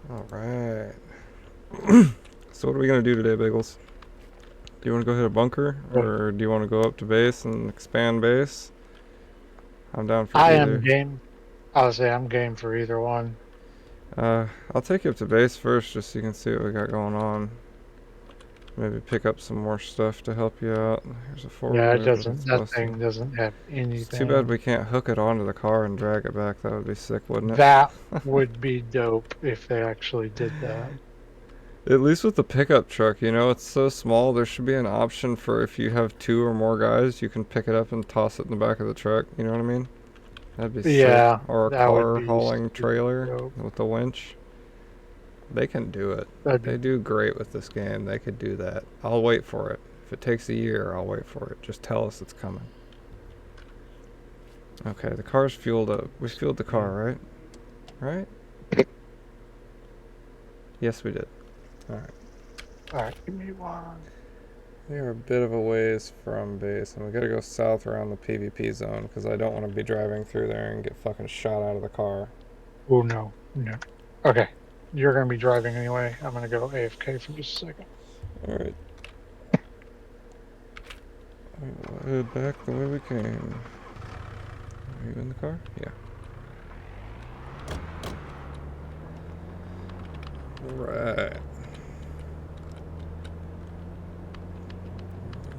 Alright. So what are we going to do today, Bagels? Do you want to go hit a bunker? But Or do you want to go up to base and expand base? I'm down for I am either. game. I'll say I'm game for either one. I'll take you up to base first just so you can see what we got going on. Maybe pick up some more stuff to help you out. Here's a Yeah, it four-wheeler, but doesn't. it's That busted. thing doesn't have It's too bad we anything. can't hook it onto the car and drag it back. That would be sick, wouldn't it? That would be dope if they actually did that. At least with the pickup truck, it's so small, there should be an option for if you have two or more guys, you can pick it up and toss it in the back of the truck. You know what I mean? That'd be sick. Yeah, Or a that would car be hauling super trailer dope. with the winch. They can do it. That'd They be do great with this game. They could do that. I'll wait for it. If it takes a year, I'll wait for it. Just tell us it's coming. Okay, the car's fueled up. We fueled the car, insane. right? Right? Yes, we did. Alright. All right, give me one. We are a bit of a ways from base, and we gotta go south around the PvP zone because I don't want to be driving through there and get fucking shot out of the car. Oh no, no. Okay, you're gonna be driving anyway. I'm gonna go AFK for just a second. Alright. We'll head back the way we came. Are you in the car? Yeah. Right.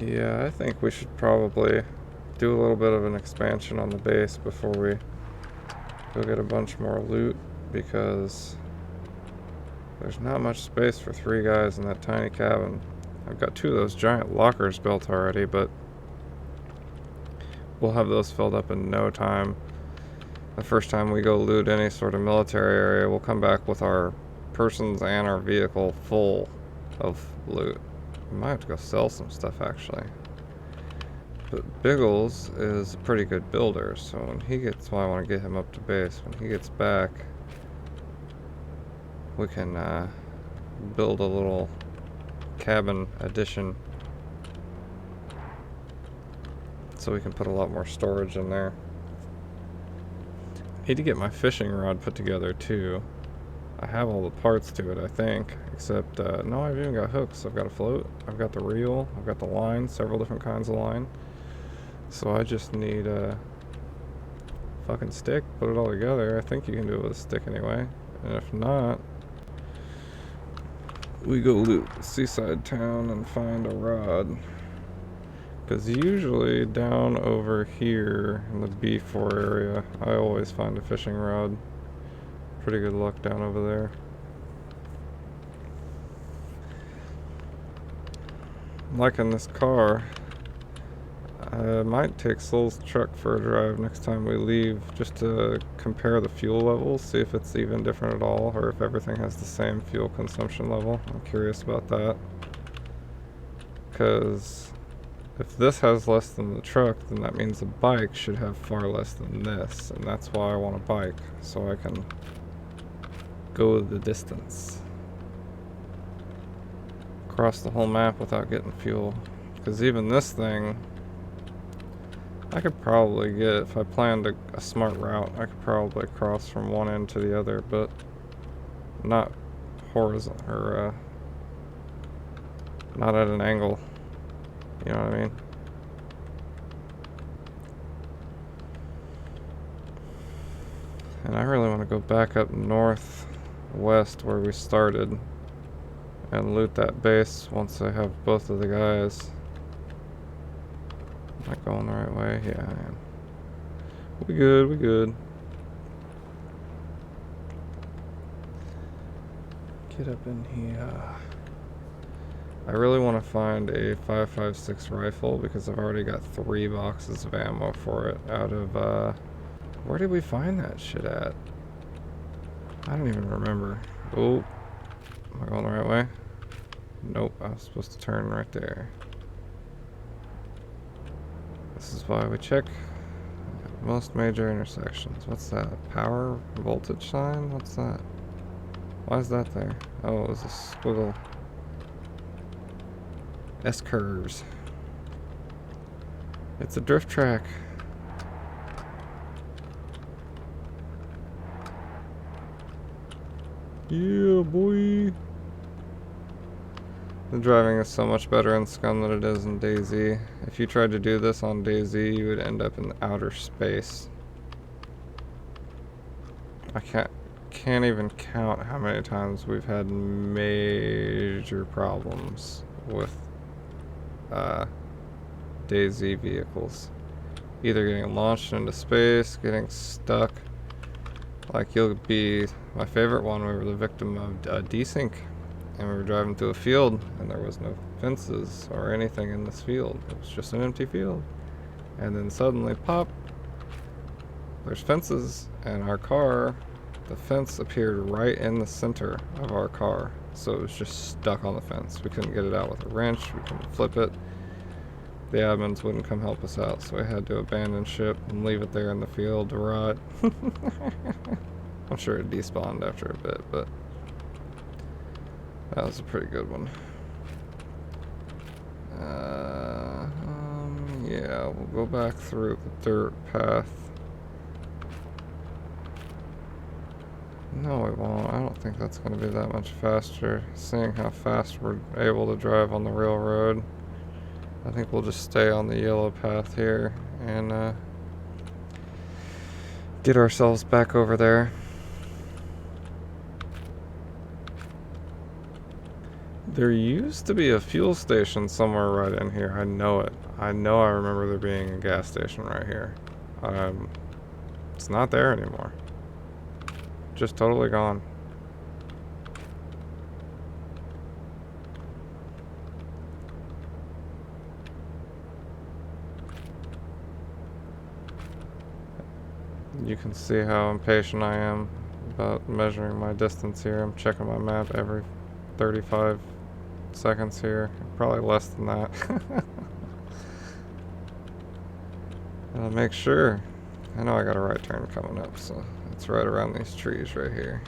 Yeah, I think we should probably do a little bit of an expansion on the base before we go get a bunch more loot because there's not much space for three guys in that tiny cabin. I've got two of those giant lockers built already, but we'll have those filled up in no time. The first time we go loot any sort of military area, we'll come back with our persons and our vehicle full of loot. We might have to go sell some stuff actually. But Biggles is a pretty good builder, so when he gets, well, I want to get him up to base. When he gets back, we can build a little cabin addition so we can put a lot more storage in there. I need to get my fishing rod put together too. I have all the parts to it, I think, except no, I've even got hooks. I've got a float, I've got the reel, I've got the line, several different kinds of line. So I just need a fucking stick, put it all together. I think you can do it with a stick anyway. And if not, we go loot the seaside town and find a rod. Because usually down over here in the B4 area, I always find a fishing rod. Pretty good luck down over there. Like in this car, I might take Soul's truck for a drive next time we leave just to compare the fuel levels, see if it's even different at all or if everything has the same fuel consumption level. I'm curious about that. Because if this has less than the truck, then that means the bike should have far less than this, and that's why I want a bike, so I can go the distance. Across the whole map without getting fuel. Because even this thing, I could probably get, if I planned a smart route, I could probably cross from one end to the other, but not horizontal, or not at an angle. You know what I mean? And I really want to go back up northwest where we started and loot that base once I have both of the guys. Am I going the right way? Yeah, I am. We good, we good. Get up in here. I really want to find a 5.56 rifle because I've already got 3 boxes of ammo for it out of, where did we find that shit at? I don't even remember. Oh, am I going the right way? Nope, I was supposed to turn right there. This is why we check most major intersections. What's that? Power voltage sign? What's that? Why is that there? Oh, it was a squiggle. S-curves. It's a drift track. Yeah, boy. The driving is so much better in SCUM than it is in DayZ. If you tried to do this on DayZ, you would end up in outer space. I can't even count how many times we've had major problems with DayZ vehicles. Either getting launched into space, getting stuck. Like, you'll be... My favorite one, we were the victim of desync. And we were driving through a field, and there was no fences or anything in this field. It was just an empty field. And then suddenly, pop, there's fences, and our car, the fence appeared right in the center of our car. So it was just stuck on the fence. We couldn't get it out with a wrench, we couldn't flip it. The admins wouldn't come help us out, so we had to abandon ship and leave it there in the field to rot. I'm sure it despawned after a bit, but that was a pretty good one. Yeah, we'll go back through the dirt path. No, we won't. I don't think that's going to be that much faster, seeing how fast we're able to drive on the real road. I think we'll just stay on the yellow path here and get ourselves back over there. There used to be a fuel station somewhere right in here. I know it. I know I remember there being a gas station right here. It's not there anymore. Just totally gone. You can see how impatient I am about measuring my distance here. I'm checking my map every 35 seconds here. Probably less than that. I'll make sure. I know I got a right turn coming up, so it's right around these trees right here.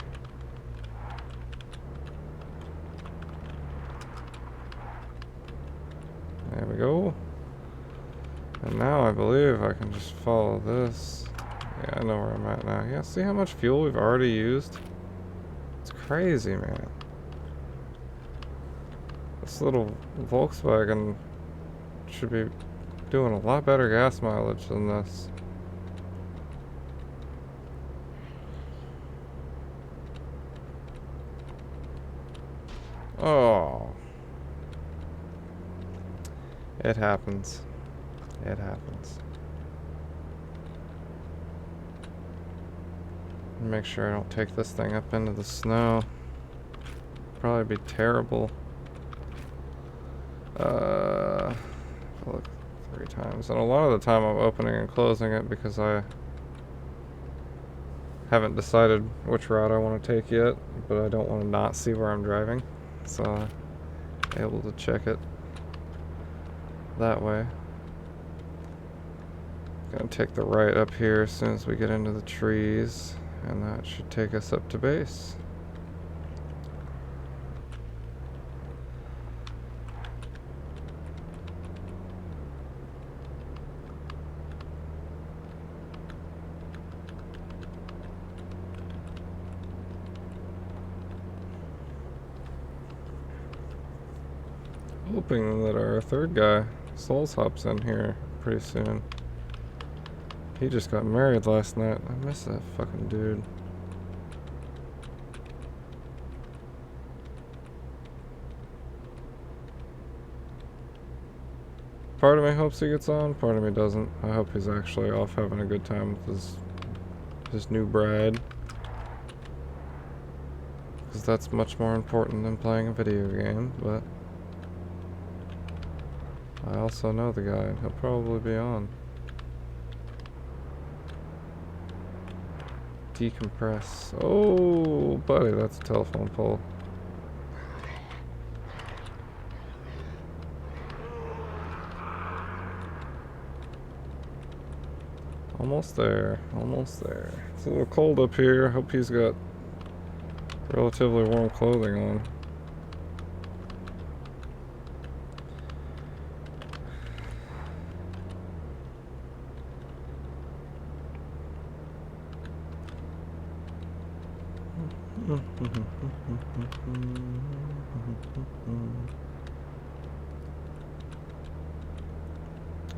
There we go. And now I believe I can just follow this. Yeah, I know where I'm at now. Yeah, see how much fuel we've already used? It's crazy, man. This little Volkswagen should be doing a lot better gas mileage than this. Oh. It happens. It happens. Make sure I don't take this thing up into the snow. Probably be terrible. Look 3 times. And a lot of the time I'm opening and closing it because I haven't decided which route I want to take yet, but I don't want to not see where I'm driving. So I'm able to check it that way. Gonna take the right up here as soon as we get into the trees, and that should take us up to base. Hoping that our third guy, Souls, hops in here pretty soon. He just got married last night. I miss that fucking dude. Part of me hopes he gets on, part of me doesn't. I hope he's actually off having a good time with his new bride. Because that's much more important than playing a video game, but I also know the guy, and he'll probably be on. Decompress. Oh, buddy, that's a telephone pole. Almost there, almost there. It's a little cold up here. Hope he's got relatively warm clothing on.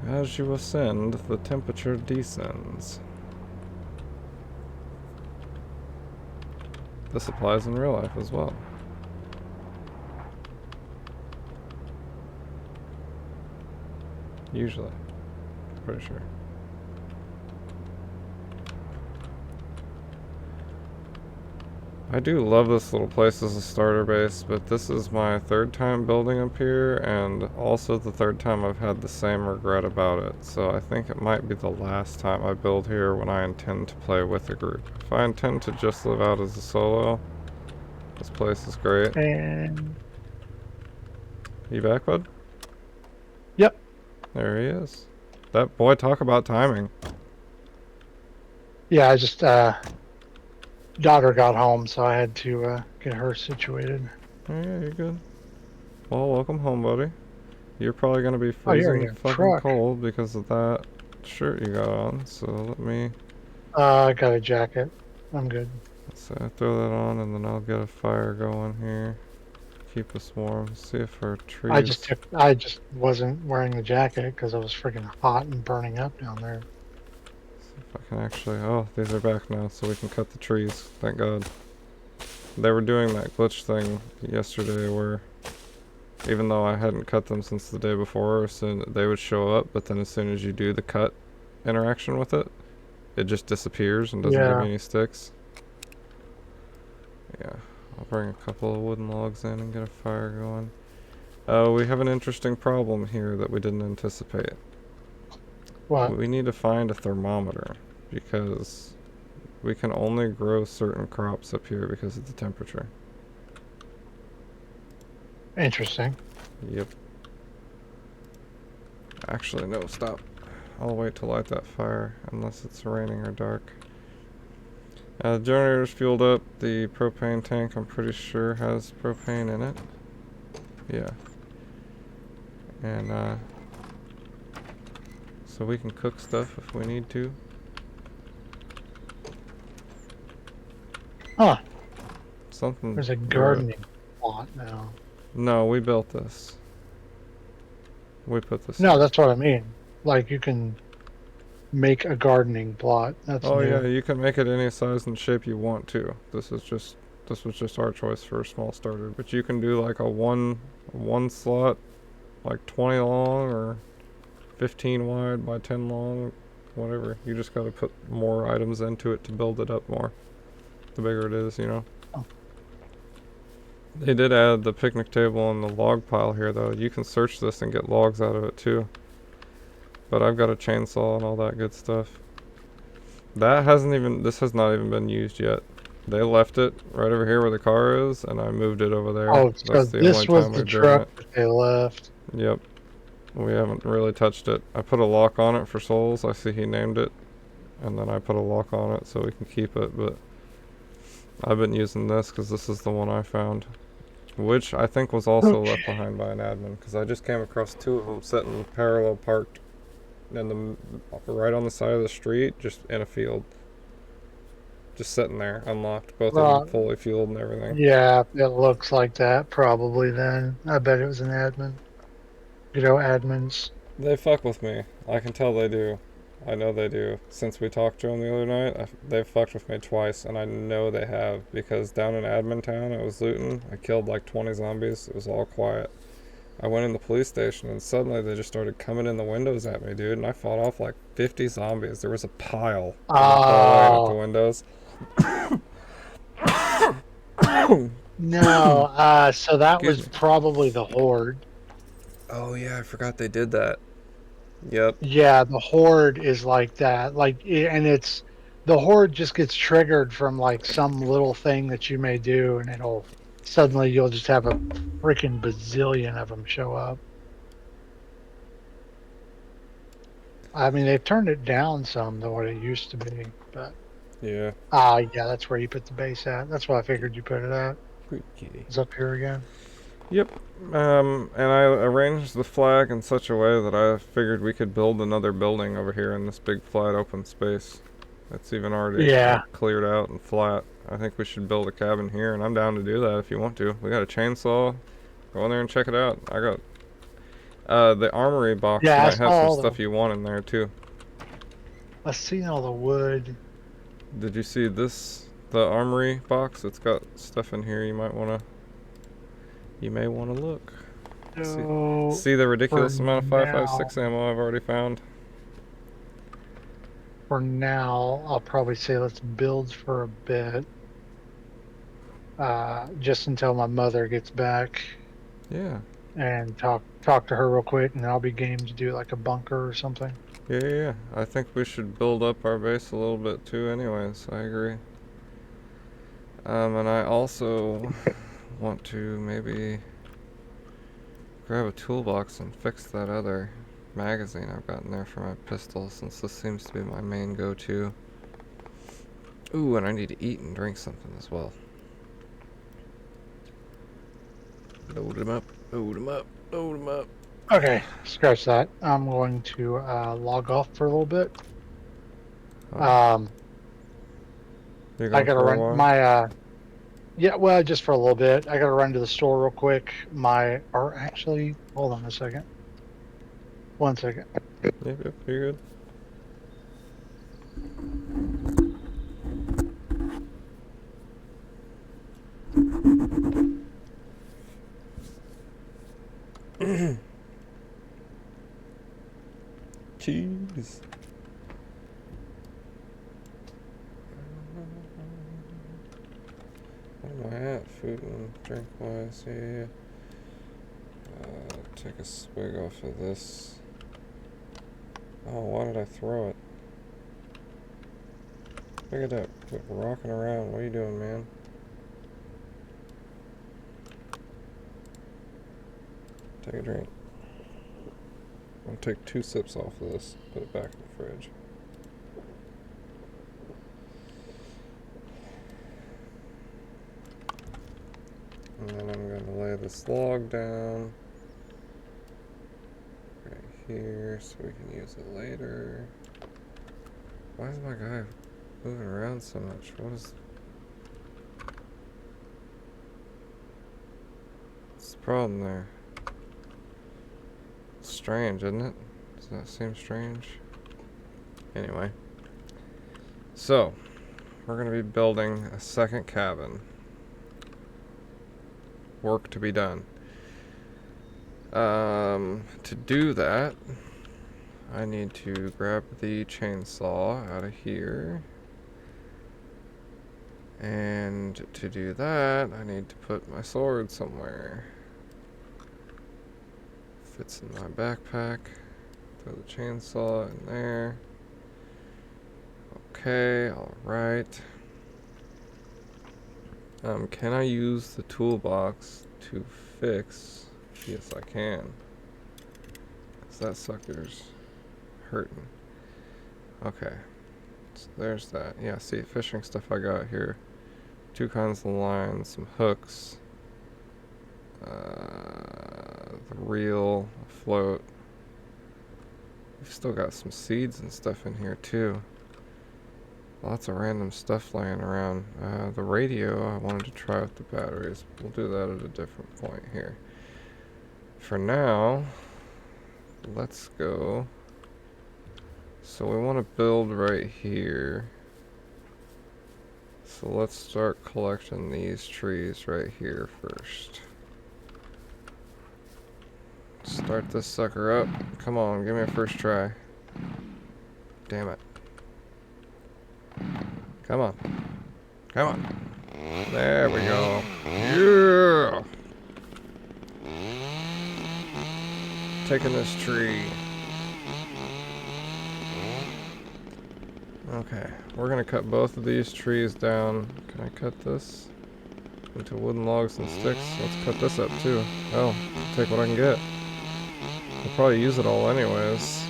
As you ascend, the temperature descends. This applies in real life as well. Usually. Pretty sure. I do love this little place as a starter base, but this is my third time building up here, and also the third time I've had the same regret about it. So I think it might be the last time I build here when I intend to play with a group. If I intend to just live out as a solo, this place is great. And You back, bud? yep. There he is. That boy, talk about timing. Yeah, I just daughter got home, so I had to get her situated. Oh yeah, you're good. Well, welcome home, buddy. You're probably gonna be Oh, you already freezing got a fucking truck. cold because of that shirt you got on, so let me I got a jacket. I'm good. so I throw that on and then I'll get a fire going here. Keep us warm. See if our trees. I just wasn't wearing the jacket because I was freaking hot and burning up down there. See if I can actually. Oh, these are back now, so we can cut the trees. Thank God. They were doing that glitch thing yesterday where even though I hadn't cut them since the day before, so they would show up, but then as soon as you do the cut interaction with it, it just disappears and doesn't give you Yeah. any sticks. Yeah, I'll bring a couple of wooden logs in and get a fire going. We have an interesting problem here that we didn't anticipate. What? We need to find a thermometer because we can only grow certain crops up here because of the temperature. Interesting. Yep. Actually, no, stop. I'll wait to light that fire unless it's raining or dark. The generator's fueled up. The propane tank, I'm pretty sure, has propane in it. Yeah. And, so we can cook stuff if we need to. Huh. Something. There's a gardening plot now. No, we built this. We put this No, in. that's what I mean. Like you can make a gardening plot. That's Oh yeah, new. you can make it any size and shape you want to. This was just our choice for a small starter. But you can do like a one slot, like 20 long or 15 wide by 10 long, whatever. You just gotta put more items into it to build it up more. The bigger it is, you know. Oh. They did add the picnic table and the log pile here though. You can search this and get logs out of it too. But I've got a chainsaw and all that good stuff. This has not even been used yet. They left it right over here where the car is, and I moved it over there. Oh, so That's the only this was time the we've driven truck it. that they left. Yep. We haven't really touched it. I put a lock on it for souls. I see he named it. And then I put a lock on it so we can keep it, but I've been using this because this is the one I found. Which I think was also left Okay. behind by an admin, because I just came across two of them sitting parallel parked in right on the side of the street, just in a field. Just sitting there, unlocked, both of them Right. fully fueled and everything. Yeah, it looks like that probably then. I bet it was an admin. You know, admins. They fuck with me. I can tell they do. I know they do. Since we talked to them the other night, they've fucked with me twice, and I know they have, because down in Admin Town, I was looting. I killed like 20 zombies. It was all quiet. I went in the police station, and suddenly they just started coming in the windows at me, dude, and I fought off like 50 zombies. There was a pile in the hallway and at the Oh, windows. no. So that Excuse was me. probably the horde. Oh yeah, I forgot they did that. Yep. Yeah, the horde is like that. And it's the horde just gets triggered from like some little thing that you may do, and it'll suddenly you'll just have a freaking bazillion of them show up. I mean, they've turned it down some than what it used to be, but Yeah. yeah, that's where you put the base at. That's why I figured you put it at. Good kitty. It's up here again. Yep. And I arranged the flag in such a way that I figured we could build another building over here in this big flat open space. It's even already Yeah. like cleared out and flat. I think we should build a cabin here, and I'm down to do that if you want to. We got a chainsaw. Go in there and check it out. I got the armory box Yeah, I might saw have some all stuff you want in there too. I seen all the wood. Did you see this? The armory box? It's got stuff in here you may want to look. See, So see the for ridiculous amount of now, 5.56 ammo I've already found. I'll probably say let's build for a bit. Just until my mother gets back Yeah, and talk to her real quick, and then I'll be game to do like a bunker or something. yeah. I think we should build up our base a little bit too. Anyways, I agree. And I also want to maybe grab a toolbox and fix that other magazine I've got in there for my pistol, since this seems to be my main go-to. Ooh, and I need to eat and drink something as well. Load him up, load him up, load him up. Okay, scratch that. I'm going to log off for a little bit. Oh, Um, you I gone gotta for a run while? my yeah, well, just for a little bit. I gotta run to the store real quick. Or actually, hold on a second. 1 second. Yep, you're good. Cheese. Where am I at? Food and drink wise, yeah. Take a swig off of this. Oh, why did I throw it? Look at that. Quit rocking around. What are you doing, man? Take a drink. I'm gonna take 2 sips off of this. Put it back in the fridge. And then I'm gonna lay this log down right here so we can use it later. Why is my guy moving around so much? What's the problem there? It's strange, isn't it? Does that seem strange? Anyway. So, we're going to be building a second cabin. Work to be done. To do that, I need to grab the chainsaw out of here. And to do that, I need to put my sword somewhere. Fits in my backpack. Throw the chainsaw in there. Okay, alright. Can I use the toolbox to fix? Yes, I can. 'Cause that sucker's hurting. Okay. So there's that. Yeah, see, fishing stuff I got here. 2 kinds of lines, some hooks. The reel, a float. We've still got some seeds and stuff in here too. Lots of random stuff laying around. The radio, I wanted to try with the batteries. We'll do that at a different point here. For now, let's go. So we want to build right here. So let's start collecting these trees right here first. Start this sucker up. Come on, give me a first try. Damn it. Come on. Come on. There we go. Yeah! Taking this tree. Okay, we're gonna cut both of these trees down. Can I cut this into wooden logs and sticks? Let's cut this up too. Oh, I'll take what I can get. I'll probably use it all anyways.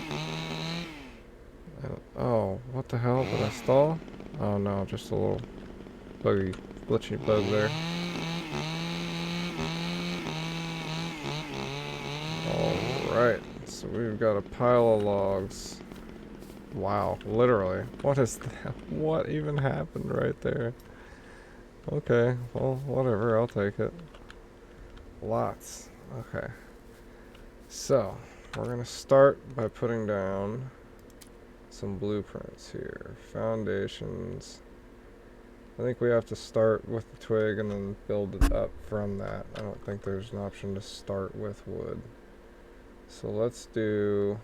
Oh, what the hell? Did I stall? Oh no, just a little glitchy bug there. Alright, so we've got a pile of logs. Wow, literally. What is that? What even happened right there? Okay, well, whatever, I'll take it. Lots. Okay. So, we're gonna start by putting down some blueprints here. Foundations. I think we have to start with the twig and then build it up from that. I don't think there's an option to start with wood. So let's do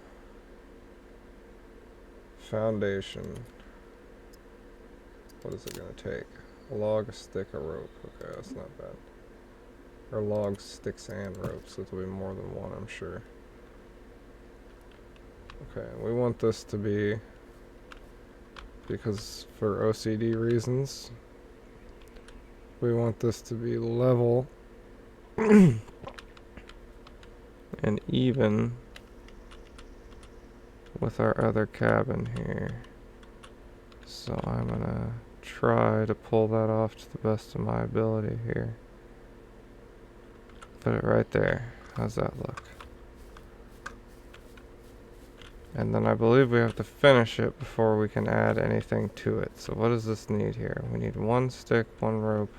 foundation. What is it gonna take? A log, a stick, a rope. Okay, that's not bad. Or logs, sticks, and ropes. So it'll be more than one, I'm sure. Okay, we want this to be, because for OCD reasons, we want this to be level and even with our other cabin here. So I'm gonna try to pull that off to the best of my ability here. Put it right there. How's that look? And then I believe we have to finish it before we can add anything to it. So what does this need here? We need one stick, one rope.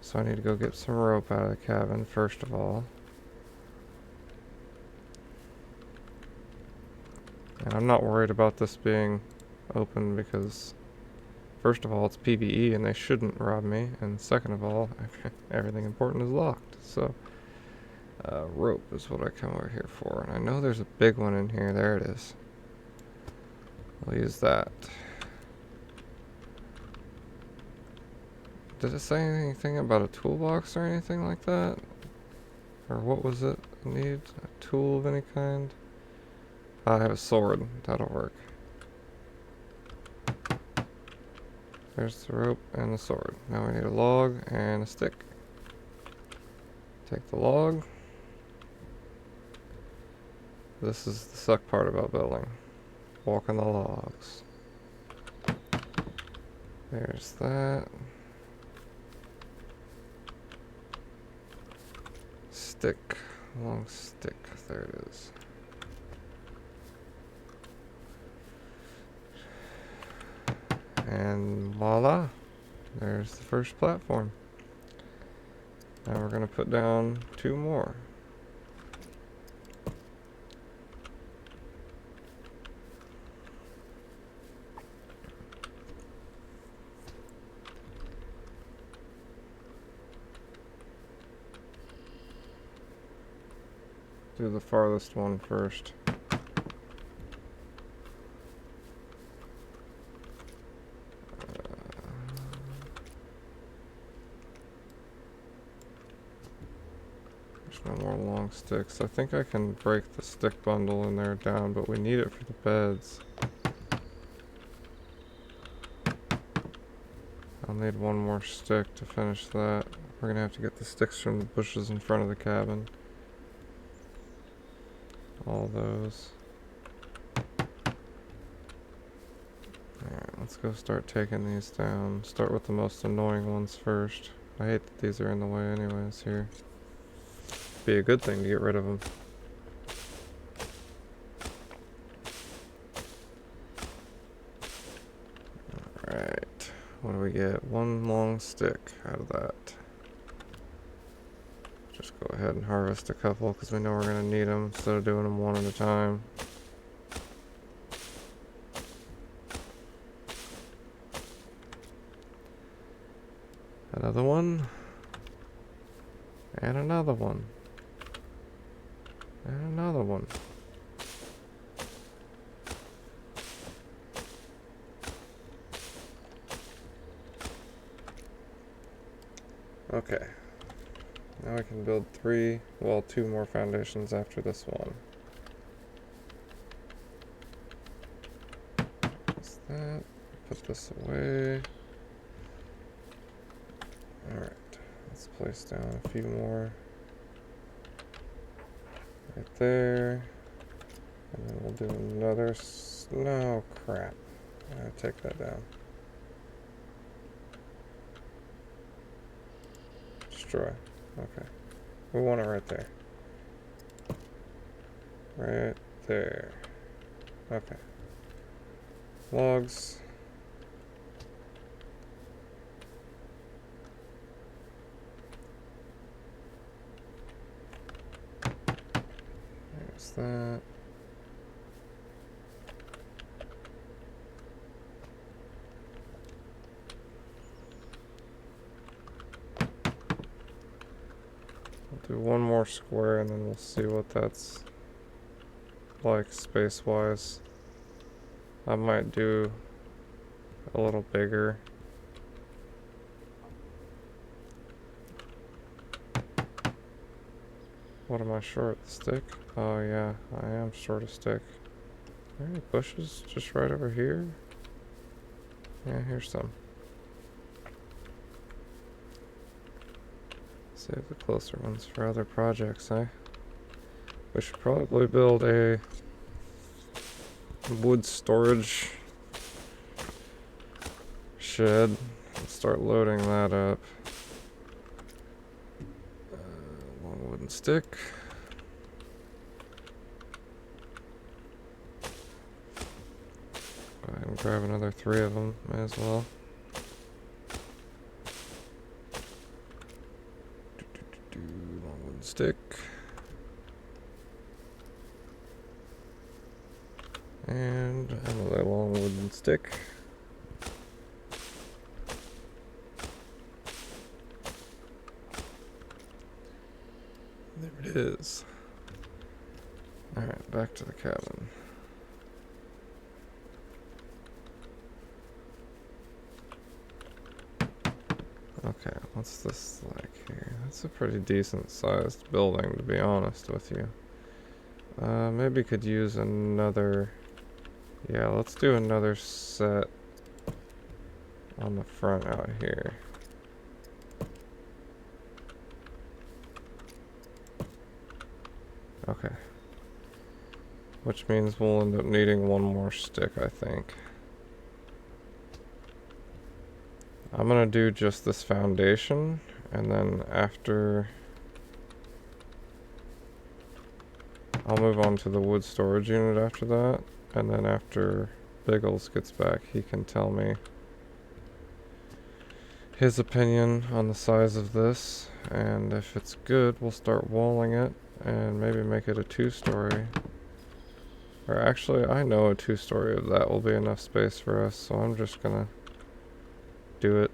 So I need to go get some rope out of the cabin first of all. And I'm not worried about this being open because first of all it's PvE and they shouldn't rob me. And second of all, everything important is locked. So rope is what I come over here for. And I know there's a big one in here. There it is. We'll use that. Did it say anything about a toolbox or anything like that? Or what was it? Need a tool of any kind? I have a sword. That'll work. There's the rope and the sword. Now we need a log and a stick. Take the log. This is the suck part about building. Walking the logs. There's that. Stick. Long stick. There it is. And voila. There's the first platform. Now we're going to put down 2 more. Do the farthest one first. There's no more long sticks. I think I can break the stick bundle in there down, but we need it for the beds. I'll need 1 more stick to finish that. We're gonna have to get the sticks from the bushes in front of the cabin. All those. Alright, let's go start taking these down. Start with the most annoying ones first. I hate that these are in the way anyways here. Be a good thing to get rid of them. Alright, what do we get? 1 long stick out of that. Just go ahead and harvest a couple because we know we're going to need them instead of doing them one at a time. Another one. And another one. And another one. Okay. Now we can build 2 more foundations after this one. That's that. Put this away. Alright. Let's place down a few more. Right there. And then we'll do another. No, crap. I gotta take that down. Destroy. Okay. We want it right there. Right there. Okay. logs. There's that. We'll do one more square and then we'll see what that's like space-wise. I might do a little bigger. What am I short? The stick? Oh yeah, I am short a stick. Are there any bushes just right over here? Yeah, here's some. Save the closer ones for other projects, eh? We should probably build a wood storage shed and start loading that up. One wooden stick. Go ahead and grab another 3 of them, may as well. One wooden stick. And another long wooden stick. There it is. Alright, back to the cabin. Okay, what's this like here? That's a pretty decent sized building, to be honest with you. Maybe could use another... Yeah, let's do another set on the front out here. Okay. Which means we'll end up needing one more stick, I think. I'm gonna do just this foundation, and then after... I'll move on to the wood storage unit after that, and then after Biggles gets back, he can tell me his opinion on the size of this, and if it's good, we'll start walling it, and maybe make it a 2-story. Or actually, I know a 2-story of that will be enough space for us, so I'm just gonna do it.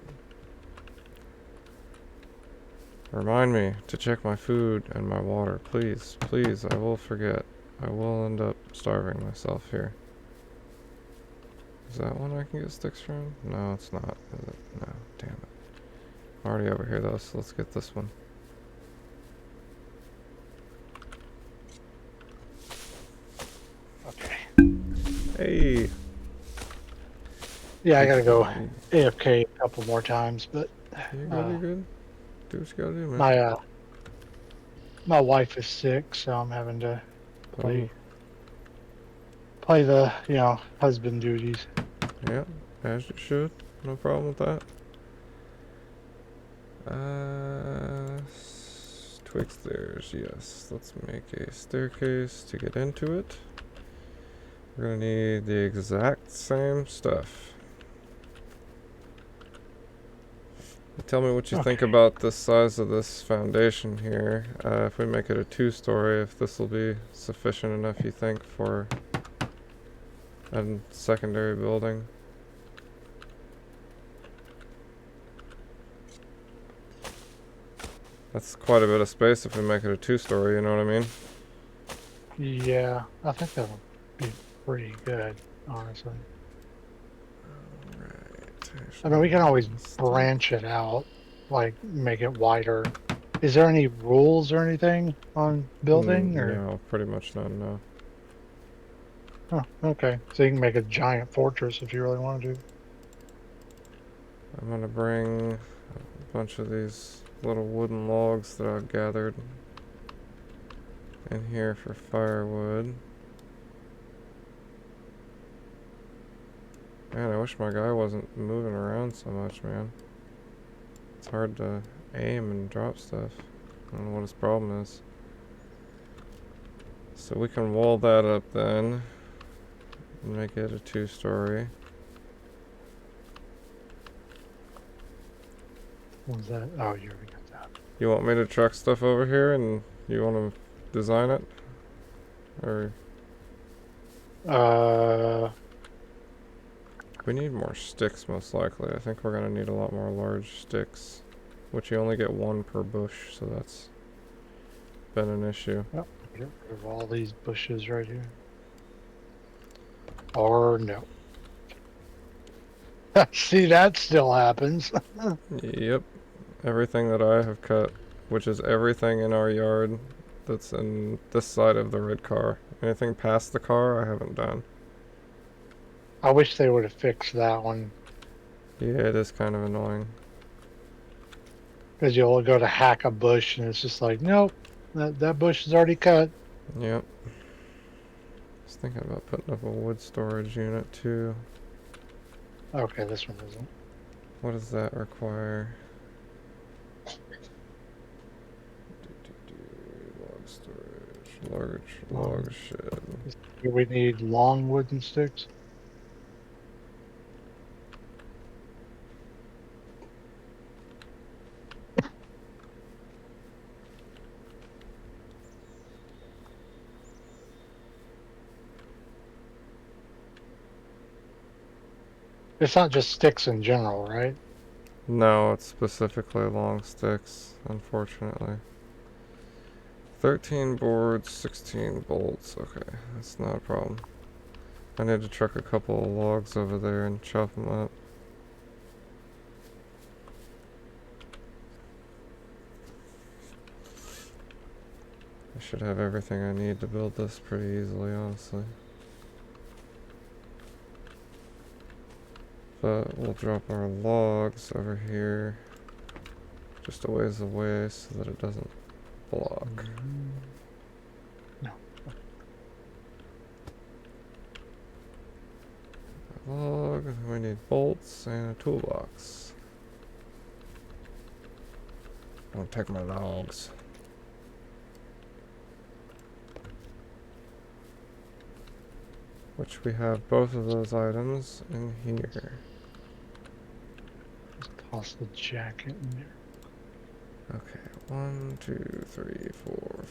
Remind me to check my food and my water, please. Please, I will forget. I will end up starving myself here. Is that one I can get sticks from? No, it's not. Is it? No, damn it. I'm already over here though, so let's get this one. Okay. Hey! Yeah, I gotta go AFK a couple more times, but You good, you good? Do what you gotta do, man. my wife is sick, so I'm having to Oh, play the husband duties. yeah, as you should. No problem with that. Twig stairs, yes. Let's make a staircase to get into it. We're gonna need the exact same stuff. Tell me what you think about the size of this foundation here. If we make it a 2-story, if this will be sufficient enough, you think, for a secondary building? That's quite a bit of space if we make it a 2-story, you know what I mean? Yeah, I think that'll be pretty good, honestly. Alright. I mean, we can always branch it out, like make it wider. Is there any rules or anything on building, or? No, pretty much none, no. Oh, okay. So you can make a giant fortress if you really want to. I'm gonna bring a bunch of these little wooden logs that I've gathered in here for firewood. Man, I wish my guy wasn't moving around so much, man. It's hard to aim and drop stuff. I don't know what his problem is. So we can wall that up then and make it a 2-story. What's that? Oh, you already got that. You want me to truck stuff over here and you want to design it? Or we need more sticks most likely. I think we're gonna need a lot more large sticks. Which you only get one per bush, so that's been an issue. Yep. Get rid of all these bushes right here. Or no. See, that still happens. Yep. Everything that I have cut, which is everything in our yard that's in this side of the red car. Anything past the car, I haven't done. I wish they would have fixed that one. Yeah, it is kind of annoying. Because you'll go to hack a bush and it's just like, nope, that bush is already cut. Yep. I was thinking about putting up a wood storage unit too. Okay, this one isn't. What does that require? Log storage, large log shed. Do we need long wooden sticks? It's not just sticks in general, right? No, it's specifically long sticks, unfortunately. 13 boards, 16 bolts. Okay, that's not a problem. I need to truck a couple of logs over there and chop them up. I should have everything I need to build this pretty easily, honestly. But we'll drop our logs over here just a ways away so that it doesn't block. No. Log, we need bolts and a toolbox. I'll take my logs. Which we have both of those items in here. Just toss the jacket in there. Okay, 1, 2, 3, 4,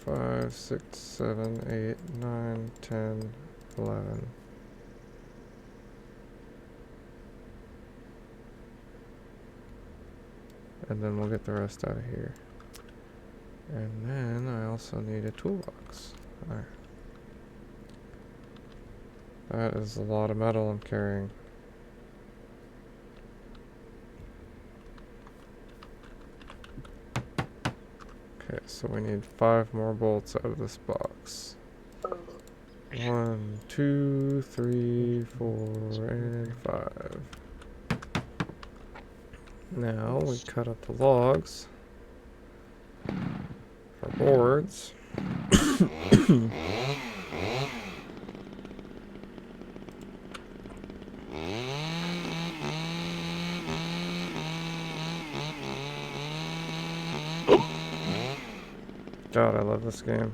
5, 6, 7, 8, 9, 10, 11. And then we'll get the rest out of here. And then I also need a toolbox. Alright. That is a lot of metal I'm carrying. Okay, so we need 5 more bolts out of this box. 1, 2, 3, 4, and 5. Now we cut up the logs for boards. God, I love this game.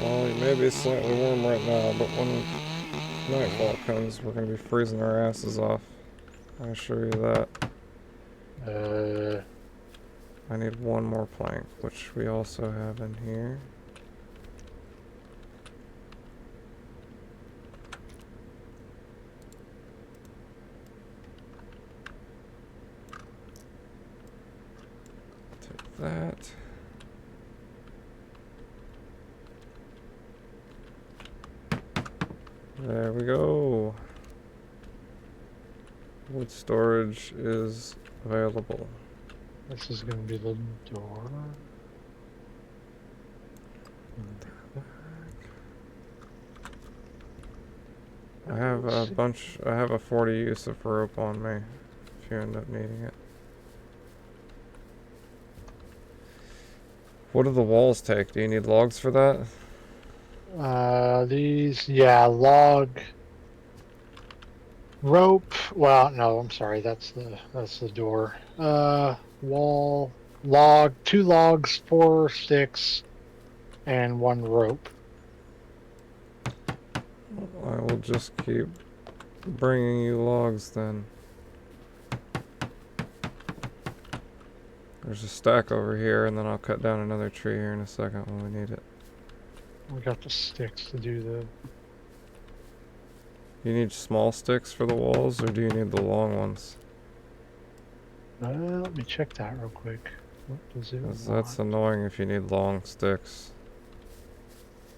Well, it may be slightly warm right now, but when nightfall comes, we're going to be freezing our asses off. I assure you that. I need one more plank, which we also have in here. Take that. There we go. Wood storage is available. This is going to be the door. I have a 40 use of rope on me if you end up needing it. What do the walls take? Do you need logs for that? Yeah, log, rope. Well, no, I'm sorry. That's the door. Wall, log, 2 logs, 4 sticks, and 1 rope. I will just keep bringing you logs then. There's a stack over here, and then I'll cut down another tree here in a second when we need it. We got the sticks to do the. You need small sticks for the walls, or do you need the long ones? Let me check that real quick. What does it 'Cause want? that's annoying if you need long sticks.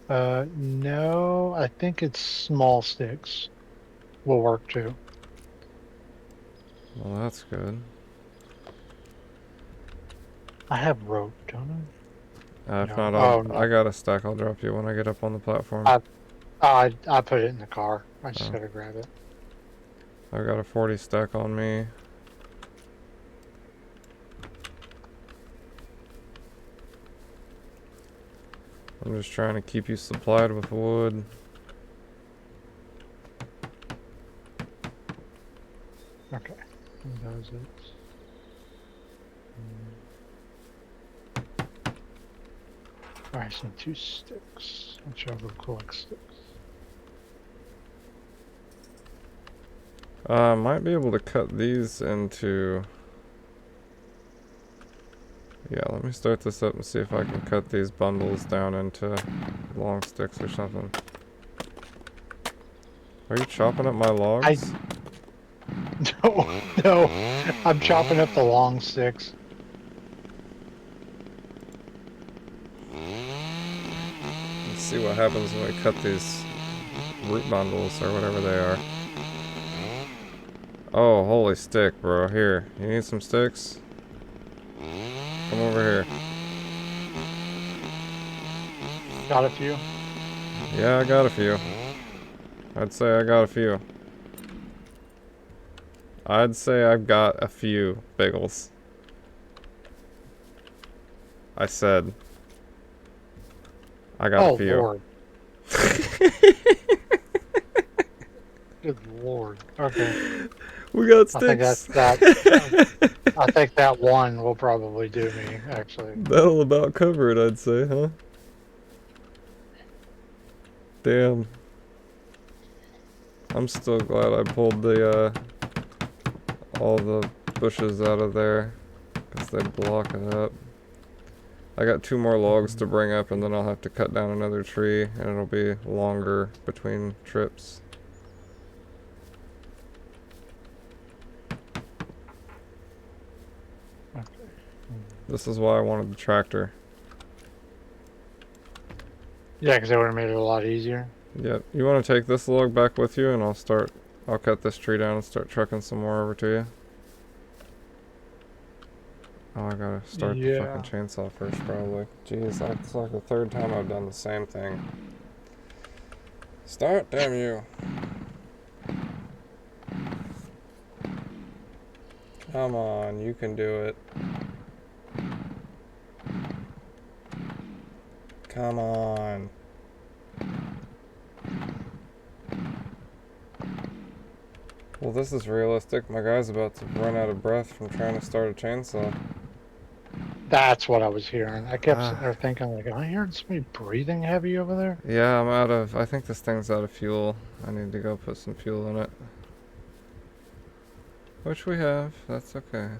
No, I think it's small sticks will work too. Well, that's good. I have rope, don't If No. not, Oh I no. got a stack. I'll drop you when I get up on the platform. I I put it in the car. I just Oh. gotta grab it. I got a 40 stack on me. I'm just trying to keep you supplied with wood. Okay. Who does it? Alright, so 2 sticks. Which I'll go collect sticks. I might be able to cut these into... Yeah, let me start this up and see if I can cut these bundles down into long sticks or something. Are you chopping up my logs? No, no. I'm chopping up the long sticks. Let's see what happens when we cut these root bundles or whatever they are. Oh, holy stick, bro. Here, you need some sticks? Come over here. Got a few? Yeah, I got a few. I'd say I got a few. I'd say I've got a few bagels. I said I got a Oh few. Lord. Good Lord. Okay. We got I think sticks. I think that one will probably do me, actually. That'll about cover it, I'd say, huh? Damn. I'm still glad I pulled the all the bushes out of there, because they block it up. I got 2 more logs to bring up, and then I'll have to cut down another tree, and it'll be longer between trips. Okay. This is why I wanted the tractor. Yeah, because it would have made it a lot easier. Yep. You want to take this log back with you, and I'll cut this tree down and start trucking some more over to you. Oh, I gotta start the fucking Yeah. chainsaw first, probably. Jeez, it's like the 3rd time I've done the same thing. Start, damn you. Come on, you can do it. Come on. Well, this is realistic. My guy's about to run out of breath from trying to start a chainsaw. That's what I was hearing. I kept sitting Ah. there thinking, like, am I hearing somebody breathing heavy over there? Yeah, I think this thing's out of fuel. I need to go put some fuel in it. Which we have. That's okay.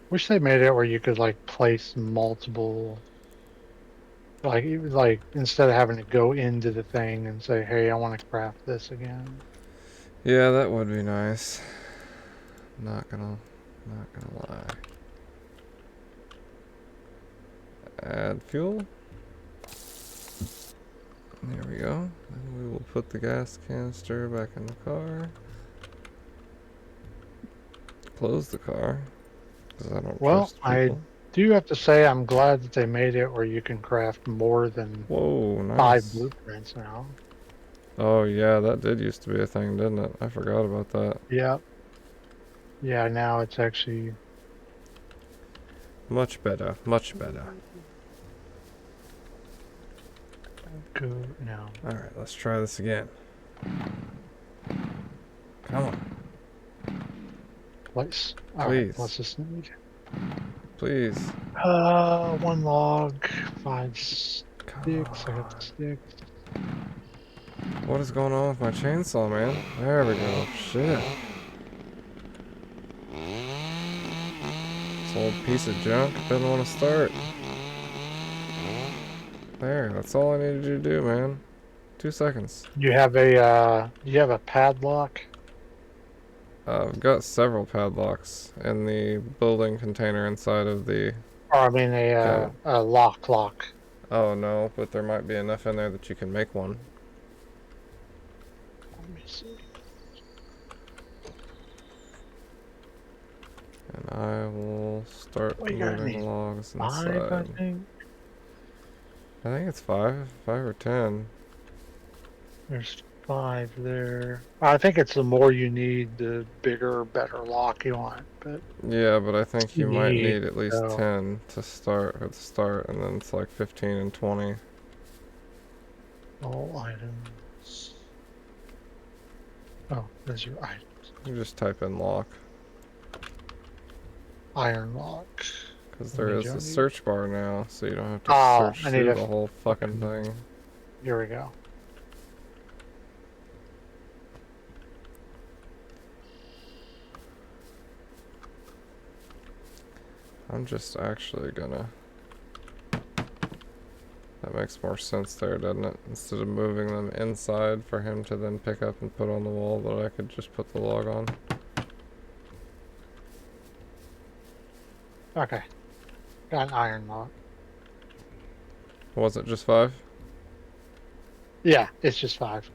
Wish they made it where you could, like, place multiple, like instead of having to go into the thing and say, hey, I want to craft this again. Yeah, that would be nice. Not gonna lie. Add fuel. There we go. And we will put the gas canister back in the car. Close the car, because I don't Well, trust I people. do have to say I'm glad that they made it where you can craft more than Whoa, 5 nice. blueprints now. Oh yeah, that did used to be a thing, didn't it? I forgot about that. Yep. Yeah, now it's actually Much better, much better. go now. Alright, let's try this again. Come on, Place. All right, please. what's this need? Please. 1 log, 5 sticks. I got the sticks. What is going on with my chainsaw, man? There we go. Shit. This old piece of junk doesn't want to start. There, that's all I needed you to do, man. 2 seconds. You have a padlock? I've got several padlocks in the building container inside of the Or I mean cabinet. a lock. Oh no, but there might be enough in there that you can make one. Let me see. And I will start Well, you gotta moving need logs 5, I inside. think. I think it's 5 or 10. There's 5 there. I think it's the more you need, the bigger, better lock you want. But Yeah, but I think you you might need need at least so 10 to start at the start, and then it's like 15 and 20. all items. Oh, there's your items. You just type in lock, Iron lock. because How there many is do I a need? search bar now, so you don't have to Oh, search I need through a the whole fucking fucking. thing. Here we go. I'm just actually gonna... That makes more sense there, doesn't it? Instead of moving them inside for him to then pick up and put on the wall, that I could just put the log on. Okay, got an iron lock. Was it just 5? Yeah, it's just 5.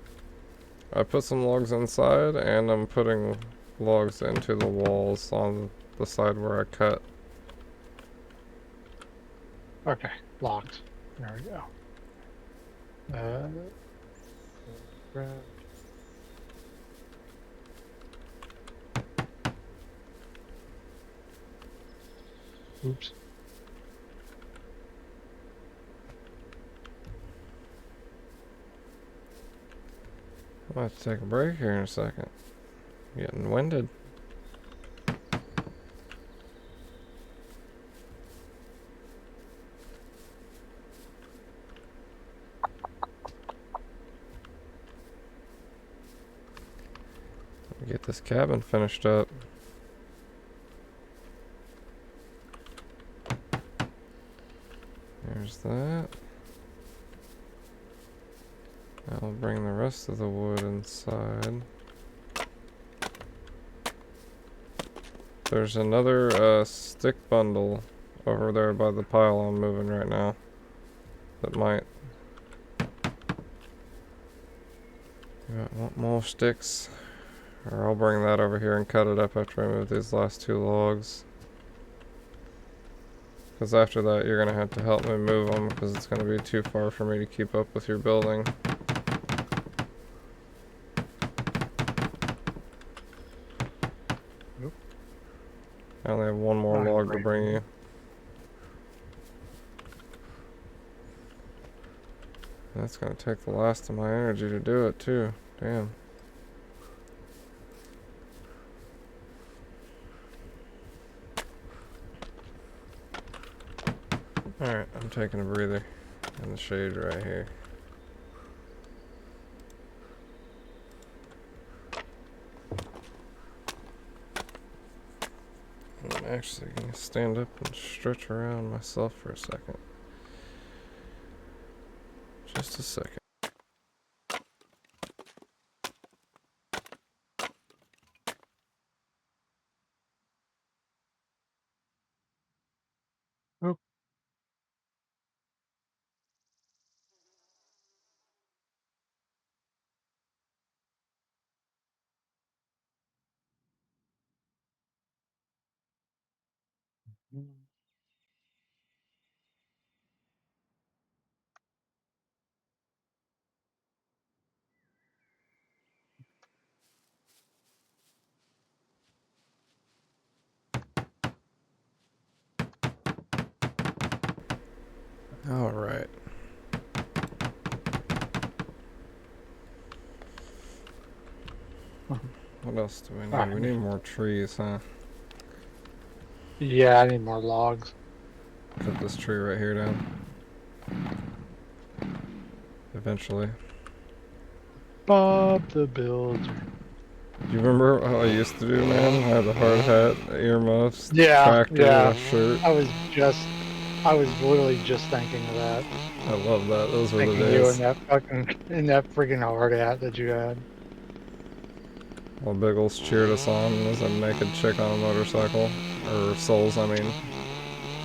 I put some logs inside, and I'm putting logs into the walls on the side where I cut. Okay, locked. There we go. Grab. Oops. I'm gonna have to take a break here in a second. I'm getting winded. Get this cabin finished up. There's that. I'll bring the rest of the wood inside. There's another stick bundle over there by the pile I'm moving right now that might... You might want more sticks. Or I'll bring that over here and cut it up after I move these last 2 logs. Because after that you're going to have to help me move them, because it's going to be too far for me to keep up with your building. Nope. I only have 1 more I'm log to ready. bring you. That's going to take the last of my energy to do it too. Damn. Alright, I'm taking a breather in the shade right here. I'm actually going to stand up and stretch around myself for a second. Just a second. Oop. Alright. What else do we need? We need more trees, huh? Yeah, I need more logs. Cut this tree right here down. eventually. Bob the Builder. Do you remember how I used to do, man? I had the hard hat, earmuffs, Yeah, tractor, and yeah. a shirt. I was literally just thinking of that. I love that. Those were the Thinking you days. in that freaking hard hat that you had. While Biggles cheered us on as a naked chick on a motorcycle. Or souls, I mean.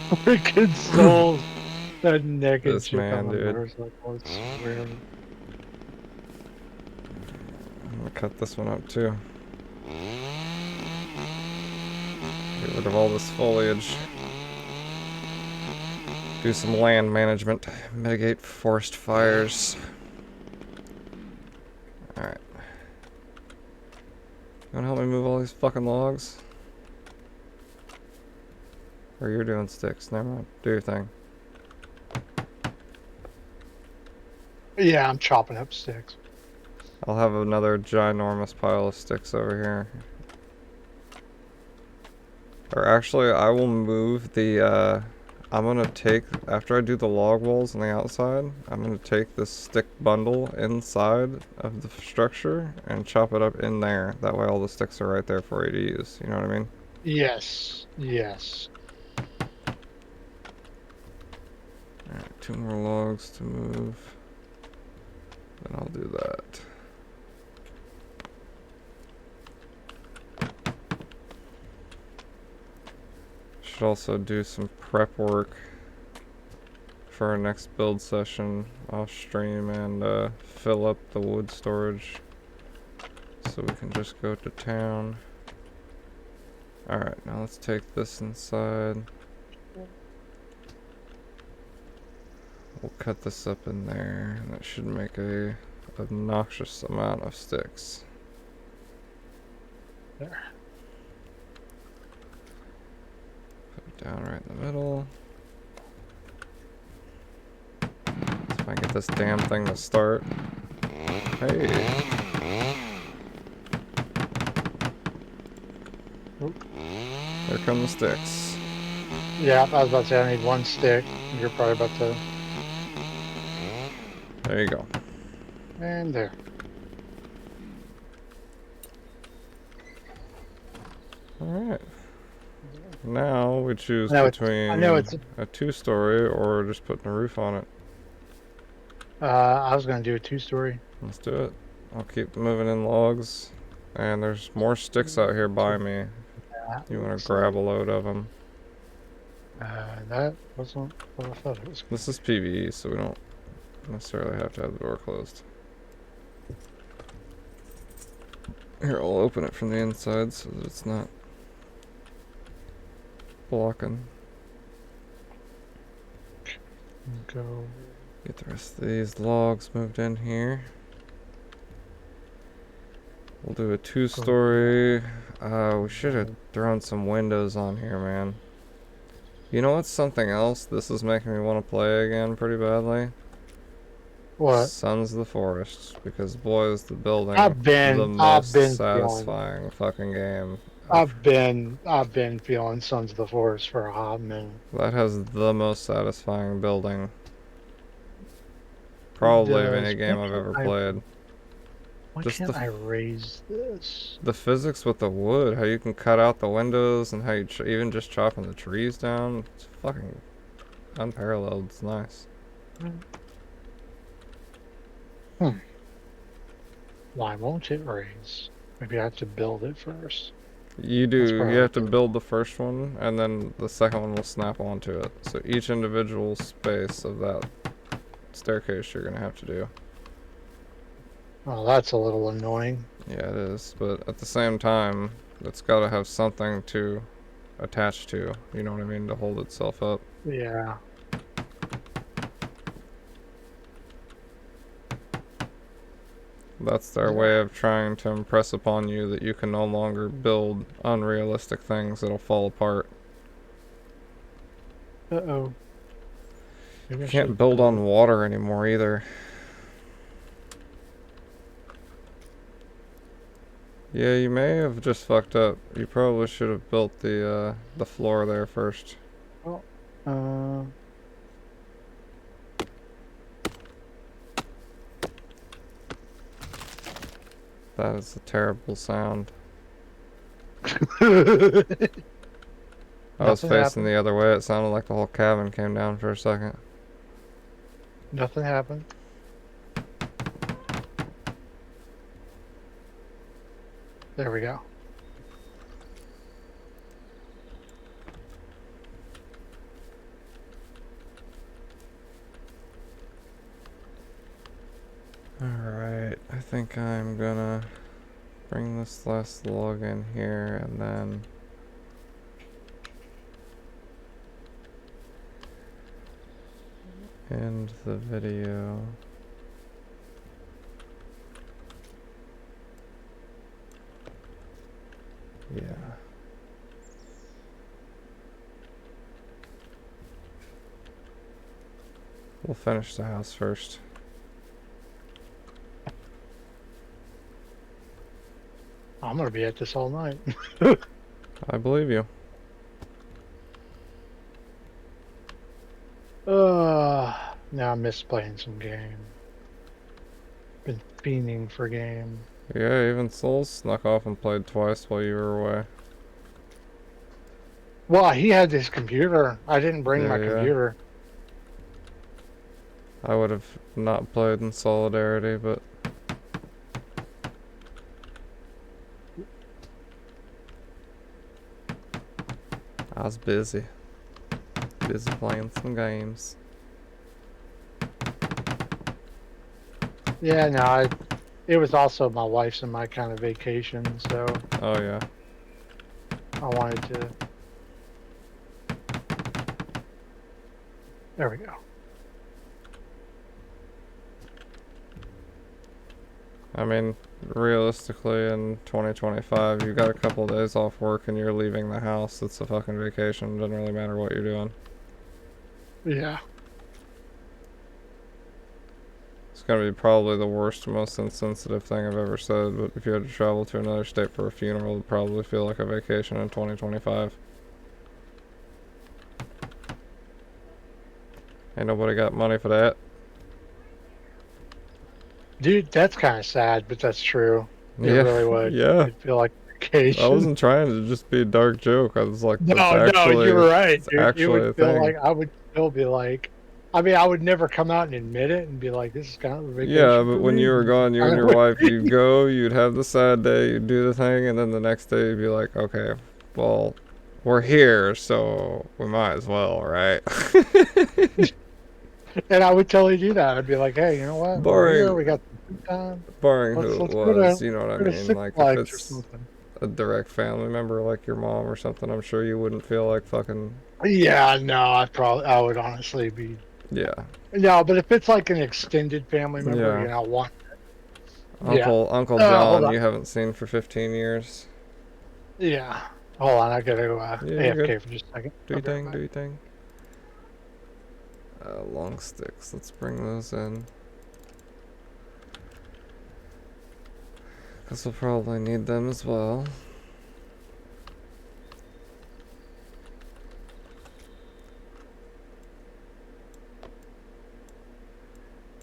Freaking souls. That naked This chick on man, the dude. motorcycle, I swear. I'm gonna cut this one up too. Get rid of all this foliage. Do some land management. Mitigate forest fires. Alright. You wanna help me move all these fucking logs? Or you're doing sticks? Never mind. Do your thing. Yeah, I'm chopping up sticks. I'll have another ginormous pile of sticks over here. Or actually, I will move the, I'm gonna take, after I do the log walls on the outside, I'm gonna take this stick bundle inside of the structure and chop it up in there. That way all the sticks are right there for you to use. You know what I mean? Yes, yes. Alright, 2 more logs to move. Then I'll do that. Should also do some prep work for our next build session off stream and fill up the wood storage so we can just go to town. Alright, now let's take this inside. We'll cut this up in there, and that should make a obnoxious amount of sticks. There. Put it down right in the middle. Let's if I can get this damn thing to start. Hey. Oop. There come the sticks. Yeah, I was about to say I need one stick. You're probably about to. There you go. And there. Alright. Now we choose I between know it's. a 2-story or just putting a roof on it. I was gonna do a 2-story. Let's do it. I'll keep moving in logs. And there's more sticks out here by me. You want to grab a load of them. That wasn't what I thought it was. This is PvE, so we don't necessarily have to have the door closed. Here, I'll open it from the inside so that it's not blocking. Go. Get the rest of these logs moved in here. We'll do a 2-story. We should have thrown some windows on here, man. You know what's something else? This is making me want to play again pretty badly. What? Sons of the Forest, because boy is the building I've the been most feeling. satisfying fucking game. I've been feeling Sons of the Forest for a hot minute. That has the most satisfying building. Probably of any game I've ever played. Why Just can't I raise this? The physics with the wood, how you can cut out the windows and how you even just chopping the trees down, it's fucking unparalleled. It's nice. Why won't it raise? Maybe I have to build it first. You do. You have to build the first one, and then the second one will snap onto it. So each individual space of that staircase you're gonna have to do. Oh, that's a little annoying. Yeah, it is. But at the same time, it's got to have something to attach to. You know what I mean? To hold itself up. Yeah. That's their way of trying to impress upon you that you can no longer build unrealistic things that'll fall apart. Uh-oh. You can't build on water anymore either. Yeah, you may have just fucked up. You probably should have built the floor there first. Oh, That is a terrible sound. I was Nothing facing happened. the other way. It sounded like the whole cabin came down for a second. Nothing happened. There we go. Alright, I think I'm gonna bring this last log in here and then end the video. Yeah. We'll finish the house first. I'm gonna be at this all night. I believe you. Now I miss playing some game. Been fiending for game. Yeah, even Souls snuck off and played twice while you were away. Well, he had his computer. I didn't bring my Yeah. computer. I would have not played in solidarity, but I was busy. Busy playing some games. Yeah, no, it was also my wife's and my kind of vacation, so Oh yeah. I wanted to. There we go. I mean, realistically, in 2025, you got a couple of days off work and you're leaving the house. It's a fucking vacation. Doesn't really matter what you're doing. Yeah. It's gonna be probably the worst, most insensitive thing I've ever said, but if you had to travel to another state for a funeral, it'd probably feel like a vacation in 2025. Ain't nobody got money for that. Dude, that's kind of sad, but that's true. It Yeah, really would. yeah. It'd feel like a I vacation. wasn't trying to just be a dark joke. I was like, that's No, you actually, were right, it's dude. It actually would a feel thing. like I would still be like, I mean, I would never come out and admit it and be like, this is kind of a Yeah, vacation but for when me. you were This is gone, you kind and of your what wife, you'd go, you'd have the sad day, you'd do the thing, and then the next day you'd be like, okay, well, we're here, so we might as well, right? And I would totally do that. I'd be like, hey, you know what? We're here. barring, We got some free time. barring who Let's it go was, you know what I to mean? Six Like, if Flags or it's something. a direct family member like your mom or something, I'm sure you wouldn't feel like fucking, Yeah, no, I would honestly be yeah. no, but if it's like an extended family member, Yeah. you know, one, yeah. Uncle Hold John, on. you haven't seen for 15 years. Yeah. Hold on, I gotta go Yeah, you're good. AFK for just a second. Do I'll your be right thing, do back. your thing. Long sticks, let's bring those in. Because we'll probably need them as well.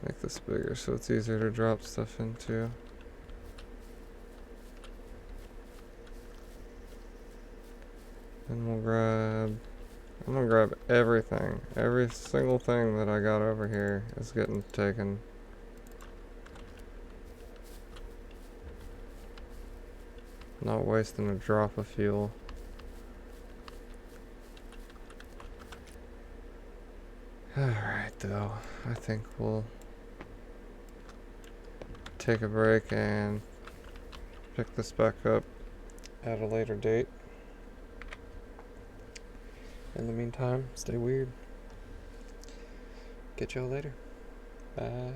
Make this bigger so it's easier to drop stuff into. And we'll grab... I'm gonna grab everything. Every single thing that I got over here is getting taken. Not wasting a drop of fuel. Alright though, I think we'll take a break and pick this back up at a later date. In the meantime, stay weird. Get y'all later. Bye.